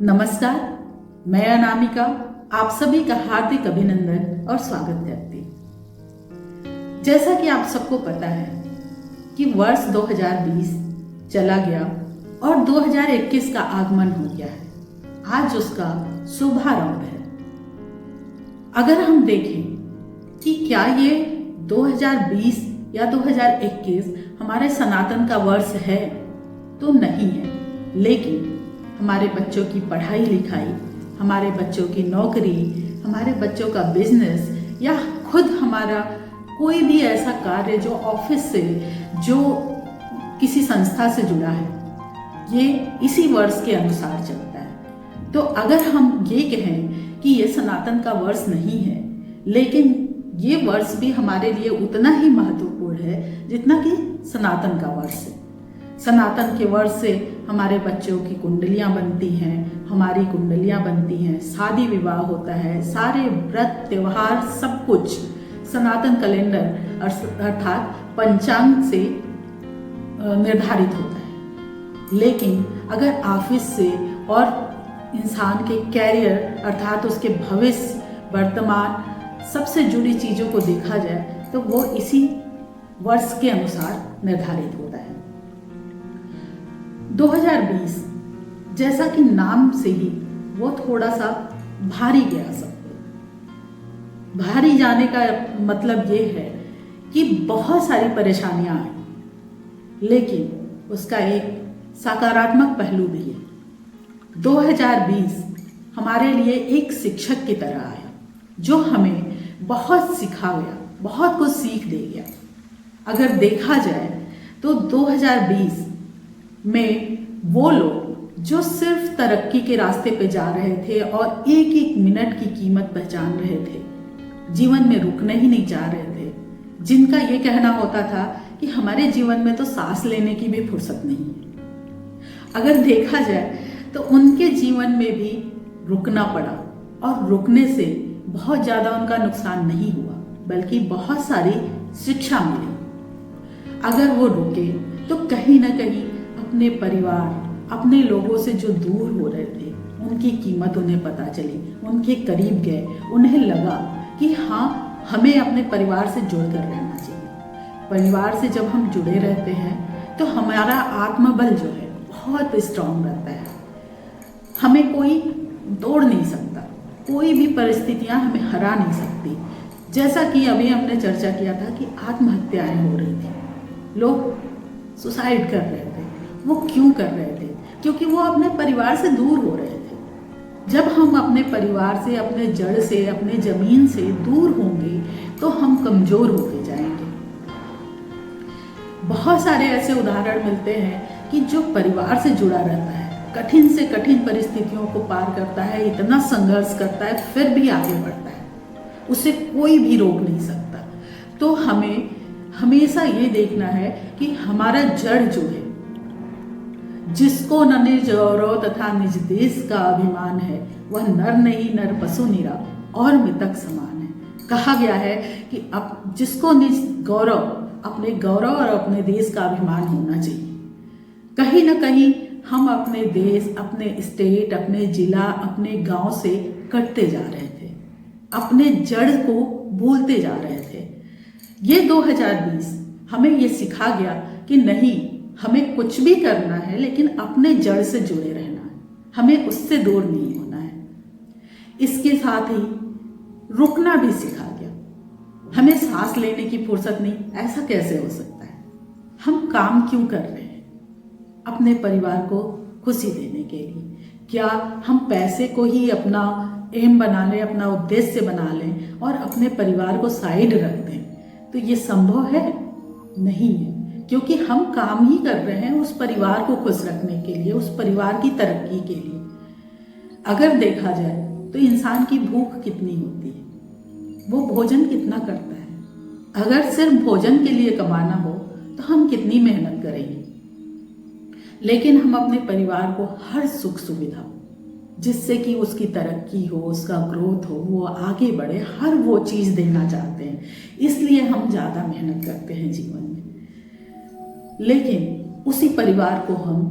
नमस्कार, मैं अनामिका आप सभी का हार्दिक अभिनंदन और स्वागत करती हूँ। जैसा कि आप सबको पता है कि वर्ष 2020 चला गया और 2021 का आगमन हो गया है। आज उसका शुभारंभ है। अगर हम देखें कि क्या ये 2020 या 2021 हमारे सनातन का वर्ष है, तो नहीं है। लेकिन हमारे बच्चों की पढ़ाई लिखाई, हमारे बच्चों की नौकरी, हमारे बच्चों का बिजनेस या खुद हमारा कोई भी ऐसा कार्य जो ऑफिस से, जो किसी संस्था से जुड़ा है, ये इसी वर्ष के अनुसार चलता है। तो अगर हम ये कहें कि ये सनातन का वर्ष नहीं है, लेकिन ये वर्ष भी हमारे लिए उतना ही महत्वपूर्ण है जितना कि सनातन का वर्ष है। सनातन के वर्ष से हमारे बच्चों की कुंडलियां बनती हैं, हमारी कुंडलियां बनती हैं, शादी विवाह होता है, सारे व्रत त्योहार सब कुछ सनातन कैलेंडर अर्थात पंचांग से निर्धारित होता है। लेकिन अगर ऑफिस से और इंसान के कैरियर अर्थात उसके भविष्य, वर्तमान सबसे जुड़ी चीज़ों को देखा जाए तो वो इसी वर्ष के अनुसार निर्धारित होता है। 2020 जैसा कि नाम से ही वो थोड़ा सा भारी गया सबको। भारी जाने का मतलब ये है कि बहुत सारी परेशानियां आई, लेकिन उसका एक सकारात्मक पहलू भी है। 2020 हमारे लिए एक शिक्षक की तरह आया जो हमें बहुत सिखा गया, बहुत कुछ सीख दे गया। अगर देखा जाए तो 2020 में वो लोग जो सिर्फ तरक्की के रास्ते पे जा रहे थे और एक एक मिनट की कीमत पहचान रहे थे, जीवन में रुकना ही नहीं चाह रहे थे, जिनका ये कहना होता था कि हमारे जीवन में तो सांस लेने की भी फुर्सत नहीं है। अगर देखा जाए तो उनके जीवन में भी रुकना पड़ा और रुकने से बहुत ज़्यादा उनका नुकसान नहीं हुआ, बल्कि बहुत सारी शिक्षा मिली। अगर वो रुके तो कहीं ना कहीं अपने परिवार, अपने लोगों से जो दूर हो रहे थे, उनकी कीमत उन्हें पता चली, उनके करीब गए, उन्हें लगा कि हाँ, हमें अपने परिवार से जुड़कर रहना चाहिए। परिवार से जब हम जुड़े रहते हैं तो हमारा आत्मबल जो है बहुत स्ट्रांग रहता है। हमें कोई तोड़ नहीं सकता, कोई भी परिस्थितियां हमें हरा नहीं सकती। जैसा कि अभी हमने चर्चा किया था कि आत्महत्याएं हो रही थी, लोग सुसाइड कर रहे थे। वो क्यों कर रहे थे? क्योंकि वो अपने परिवार से दूर हो रहे थे। जब हम अपने परिवार से, अपने जड़ से, अपने जमीन से दूर होंगे तो हम कमजोर होते जाएंगे। बहुत सारे ऐसे उदाहरण मिलते हैं कि जो परिवार से जुड़ा रहता है, कठिन से कठिन परिस्थितियों को पार करता है, इतना संघर्ष करता है, फिर भी आगे बढ़ता है, उसे कोई भी रोक नहीं सकता। तो हमें हमेशा ये देखना है कि हमारा जड़ जो है, जिसको न निज गौरव तथा निज देश का अभिमान है, वह नर नहीं नर पशु निरा और मृतक समान है। कहा गया है कि अब जिसको निज गौरव, अपने गौरव और अपने देश का अभिमान होना चाहिए। कहीं ना कहीं हम अपने देश, अपने स्टेट, अपने जिला, अपने गांव से कटते जा रहे थे, अपने जड़ को भूलते जा रहे थे। ये 2020 हमें ये सिखा गया कि नहीं, हमें कुछ भी करना है लेकिन अपने जड़ से जुड़े रहना है, हमें उससे दूर नहीं होना है। इसके साथ ही रुकना भी सिखा गया। हमें सांस लेने की फुर्सत नहीं, ऐसा कैसे हो सकता है? हम काम क्यों कर रहे हैं? अपने परिवार को खुशी देने के लिए। क्या हम पैसे को ही अपना एम बना लें, अपना उद्देश्य बना लें और अपने परिवार को साइड रख दें? तो ये संभव है? नहीं है, क्योंकि हम काम ही कर रहे हैं उस परिवार को खुश रखने के लिए, उस परिवार की तरक्की के लिए। अगर देखा जाए तो इंसान की भूख कितनी होती है, वो भोजन कितना करता है। अगर सिर्फ भोजन के लिए कमाना हो तो हम कितनी मेहनत करेंगे। लेकिन हम अपने परिवार को हर सुख सुविधा, जिससे कि उसकी तरक्की हो, उसका ग्रोथ हो, वो आगे बढ़े, हर वो चीज़ देना चाहते हैं। इसलिए हम ज़्यादा मेहनत करते हैं जीवन में। लेकिन उसी परिवार को हम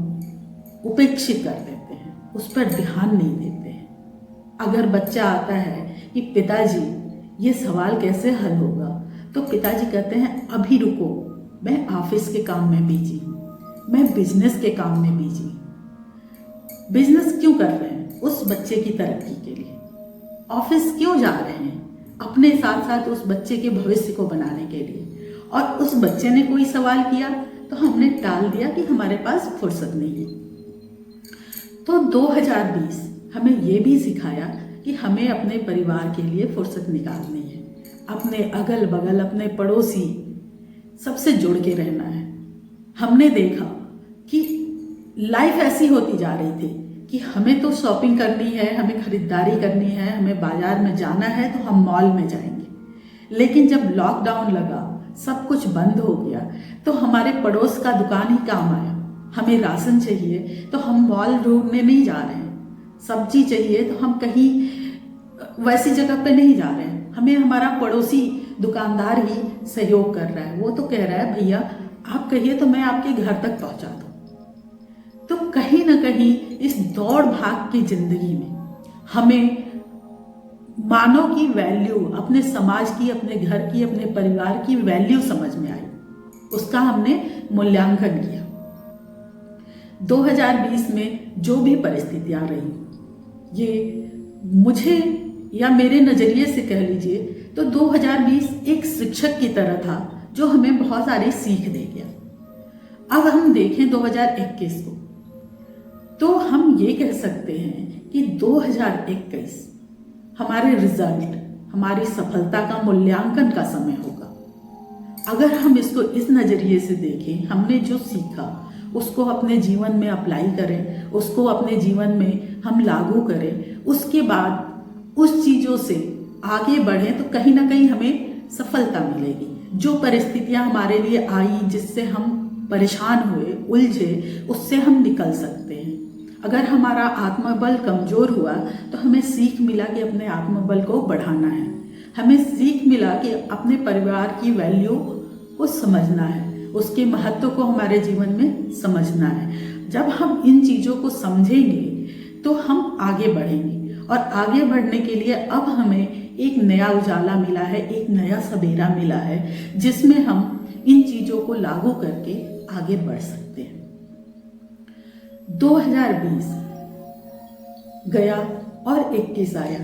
उपेक्षित कर देते हैं, उस पर ध्यान नहीं देते हैं। अगर बच्चा आता है कि पिताजी ये सवाल कैसे हल होगा, तो पिताजी कहते हैं अभी रुको, मैं ऑफिस के काम में बिजी हूँ, मैं बिजनेस के काम में बिजी हूँ। बिजनेस क्यों कर रहे हैं? उस बच्चे की तरक्की के लिए। ऑफिस क्यों जा रहे हैं? अपने साथ साथ उस बच्चे के भविष्य को बनाने के लिए। और उस बच्चे ने कोई सवाल किया तो हमने टाल दिया कि हमारे पास फुर्सत नहीं है। तो 2020 हमें ये भी सिखाया कि हमें अपने परिवार के लिए फुर्सत निकालनी है, अपने अगल बगल, अपने पड़ोसी सबसे जुड़ के रहना है। हमने देखा कि लाइफ ऐसी होती जा रही थी कि हमें तो शॉपिंग करनी है, हमें खरीदारी करनी है, हमें बाजार में जाना है तो हम मॉल में जाएंगे। लेकिन जब लॉकडाउन लगा, सब कुछ बंद हो गया, तो हमारे पड़ोस का दुकान ही काम आया। हमें राशन चाहिए तो हम मॉल ढूंढने नहीं जा रहे हैं, सब्जी चाहिए तो हम कहीं वैसी जगह पे नहीं जा रहे हैं, हमें हमारा पड़ोसी दुकानदार ही सहयोग कर रहा है। वो तो कह रहा है भैया आप कहिए तो मैं आपके घर तक पहुंचा दूं। तो कहीं ना कहीं इस दौड़ भाग की जिंदगी में हमें मानव की वैल्यू, अपने समाज की, अपने घर की, अपने परिवार की वैल्यू समझ में आई, उसका हमने मूल्यांकन किया। 2020 में जो भी परिस्थितियां रही, ये मुझे या मेरे नजरिए से कह लीजिए तो 2020 एक शिक्षक की तरह था जो हमें बहुत सारी सीख दे गया। अब हम देखें 2021 को, तो हम ये कह सकते हैं कि 2021 हमारे रिजल्ट, हमारी सफलता का मूल्यांकन का समय होगा। अगर हम इसको इस नज़रिए से देखें, हमने जो सीखा उसको अपने जीवन में अप्लाई करें, उसको अपने जीवन में हम लागू करें, उसके बाद उस चीज़ों से आगे बढ़ें, तो कहीं ना कहीं हमें सफलता मिलेगी। जो परिस्थितियां हमारे लिए आई, जिससे हम परेशान हुए, उलझे, उससे हम निकल सकते हैं। अगर हमारा आत्मबल कमजोर हुआ तो हमें सीख मिला कि अपने आत्मबल को बढ़ाना है, हमें सीख मिला कि अपने परिवार की वैल्यू को समझना है, उसके महत्व को हमारे जीवन में समझना है। जब हम इन चीज़ों को समझेंगे तो हम आगे बढ़ेंगे, और आगे बढ़ने के लिए अब हमें एक नया उजाला मिला है, एक नया सवेरा मिला है, जिसमें हम इन चीज़ों को लागू करके आगे बढ़ सकते हैं। 2020 गया और 21 आया।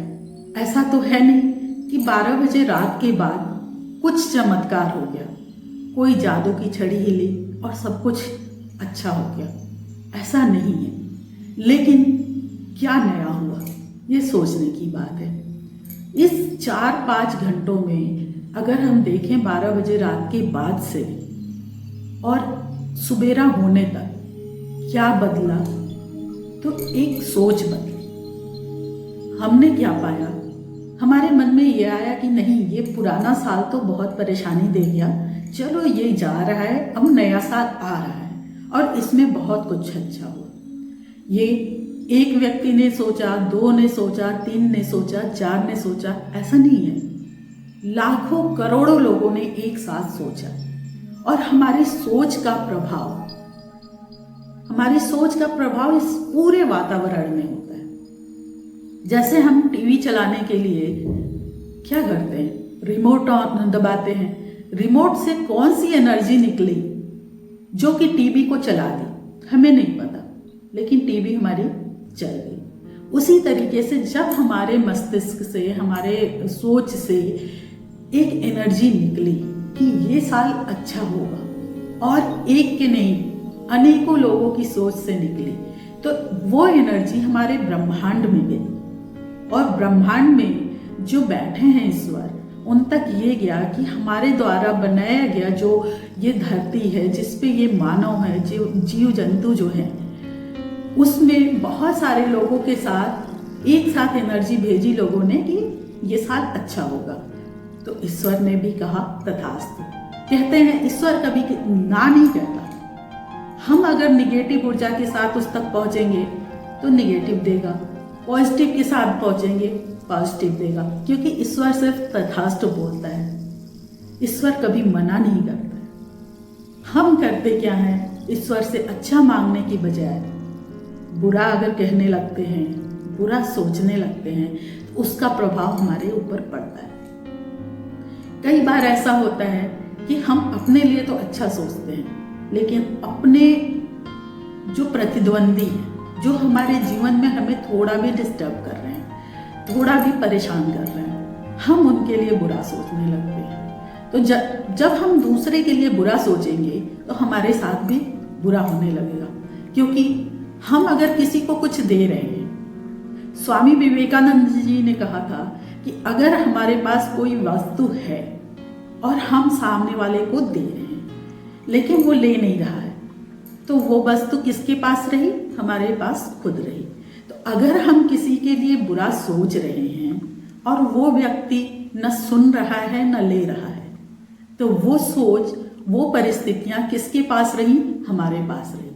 ऐसा तो है नहीं कि 12 बजे रात के बाद कुछ चमत्कार हो गया, कोई जादू की छड़ी हिली और सब कुछ अच्छा हो गया, ऐसा नहीं है। लेकिन क्या नया हुआ, ये सोचने की बात है। इस 4-5 घंटों में अगर हम देखें 12 बजे रात के बाद से और सुबेरा होने तक क्या बदला, तो एक सोच बदली। हमने क्या पाया, हमारे मन में ये आया कि नहीं, ये पुराना साल तो बहुत परेशानी दे गया, चलो ये जा रहा है, अब नया साल आ रहा है और इसमें बहुत कुछ अच्छा हुआ। ये एक व्यक्ति ने सोचा, 2 ने सोचा, 3 ने सोचा, 4 ने सोचा, ऐसा नहीं है। लाखों करोड़ों लोगों ने एक साथ सोचा, और हमारी सोच का प्रभाव, हमारी सोच का प्रभाव इस पूरे वातावरण में होता है। जैसे हम टीवी चलाने के लिए क्या करते हैं, रिमोट ऑन दबाते हैं, रिमोट से कौन सी एनर्जी निकली जो कि टीवी को चला दी, हमें नहीं पता, लेकिन टीवी हमारी चल गई। उसी तरीके से जब हमारे मस्तिष्क से, हमारे सोच से एक एनर्जी निकली कि ये साल अच्छा होगा, और एक के नहीं अनेकों लोगों की सोच से निकली, तो वो एनर्जी हमारे ब्रह्मांड में गई, और ब्रह्मांड में जो बैठे हैं ईश्वर, उन तक ये गया कि हमारे द्वारा बनाया गया जो ये धरती है, जिस पे ये मानव है, जो जीव जंतु जो है, उसमें बहुत सारे लोगों के साथ एक साथ एनर्जी भेजी लोगों ने कि ये साल अच्छा होगा। तो ईश्वर ने भी कहा तथास्तु। कहते हैं ईश्वर कभी ना नहीं कहता। हम अगर निगेटिव ऊर्जा के साथ उस तक पहुंचेंगे तो निगेटिव देगा, पॉजिटिव के साथ पहुंचेंगे पॉजिटिव देगा, क्योंकि ईश्वर सिर्फ तथास्तु बोलता है, ईश्वर कभी मना नहीं करता है। हम करते क्या हैं, ईश्वर से अच्छा मांगने की बजाय बुरा अगर कहने लगते हैं, बुरा सोचने लगते हैं, तो उसका प्रभाव हमारे ऊपर पड़ता है। कई बार ऐसा होता है कि हम अपने लिए तो अच्छा सोचते हैं, लेकिन अपने जो प्रतिद्वंदी हैं, जो हमारे जीवन में हमें थोड़ा भी डिस्टर्ब कर रहे हैं, थोड़ा भी परेशान कर रहे हैं, हम उनके लिए बुरा सोचने लगते हैं। तो जब हम दूसरे के लिए बुरा सोचेंगे तो हमारे साथ भी बुरा होने लगेगा, क्योंकि हम अगर किसी को कुछ दे रहे हैं, स्वामी विवेकानंद जी ने कहा था कि अगर हमारे पास कोई वस्तु है और हम सामने वाले को दे रहे हैं, लेकिन वो ले नहीं रहा है, तो वो वस्तु किसके पास रही? हमारे पास खुद रही। तो अगर हम किसी के लिए बुरा सोच रहे हैं और वो व्यक्ति न सुन रहा है न ले रहा है, तो वो सोच, वो परिस्थितियां किसके पास रही? हमारे पास रही।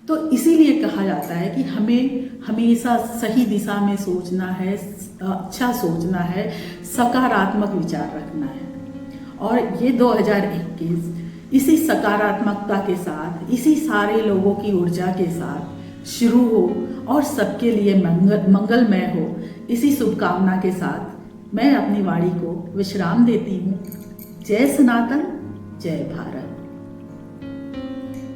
तो इसीलिए कहा जाता है कि हमें हमेशा सही दिशा में सोचना है, अच्छा सोचना है, सकारात्मक विचार रखना है। और ये 2021 इसी सकारात्मकता के साथ, इसी सारे लोगों की ऊर्जा के साथ शुरू हो और सबके लिए मंगलमय हो, इसी शुभकामना के साथ मैं अपनी वाणी को विश्राम देती हूँ। जय सनातन, जय भारत।